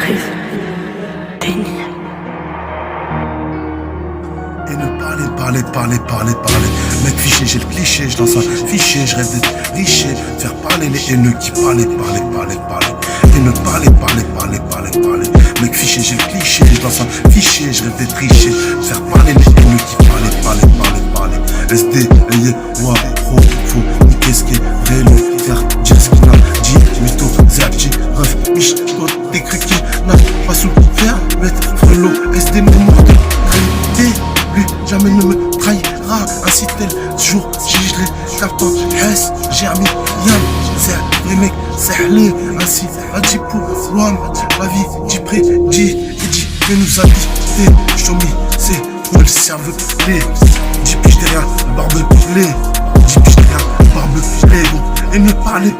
arrive. Déni. Et ne parler. Mec fiché, j'ai le cliché, je lance un fichier, je rêve d'être riche, faire parler les haineux qui parler. Et ne parler. Mec fiché, j'ai le cliché, je lance un fichier, je rêve d'être riche, faire parler les haineux qui parler. SD, wa, faut, niquer ce qui est vrai, lui faire dire ce qu'il a dit, mytho, Zerti, ref, mich, des crues qui n'a pas souffert, mettre frelot, SD, mémoire de qualité. Lui jamais ne me trahira, ainsi tel jour je l'ai capté Hess, j'ai mis Yam, c'est les mecs, c'est les ainsi a dit pour Wam, la vie dit prédit, et dit que nous habiter, j't'en mis, c'est pour le cerveau clé, 10 piges derrière, barbe clé, 10 piges derrière, barbe clé, et ne parler,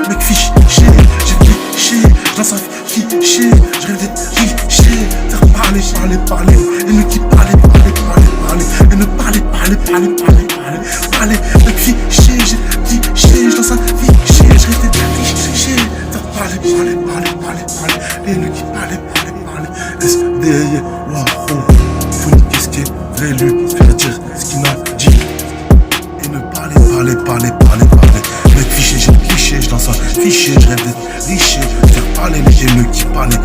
mec fiché, j'ai cliché, je lance un fichier, je rêve d'être riche, faire parler, et ne qui parler, et ne parler, mec fiché, j'ai cliché, je lance un fichier, je rêve d'être riche, faire parler, et ne qui parler, SD, waouh, faut niquer ce qui est vrai, lui, faire dire ce qu'il m'a dit. Et ne parler. Mec fiché, j'ai le cliché, je lance un fichier, je rêve d'être riche, faire parler les haineux qui parler. Et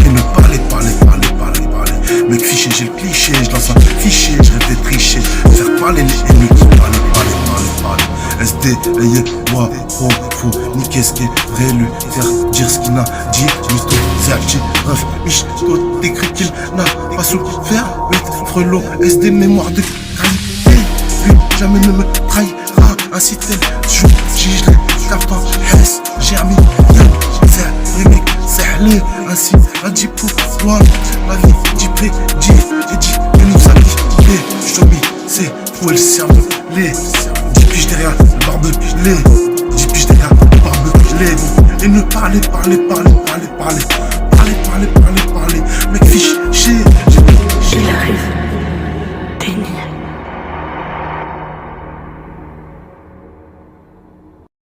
ne parler. Mec fiché, j'ai le cliché, je lance un fichier, je rêve d'être riche, faire parler les haineux qui parler. SD, moi, faut niquer ce qui est vrai, lui faire dire ce qu'il n'a dit, mytho, Zerti, ref, mich, des crues qu'il n'a pas souffert, mettre frelot, SD, mémoire de qualité. Lui jamais ne me trahira, ainsi tel jour je l'ai capté Hess, j'ai mis Yam, c'est les mecs, c'est les ainsi a dit pour toi, la vie dit prédit, et dit que nous habiter, j't'en mis, c'est pour le cerveau, les 10 piges derrière, barbe clé, 10 piges derrière, barbe clé, et ne parler.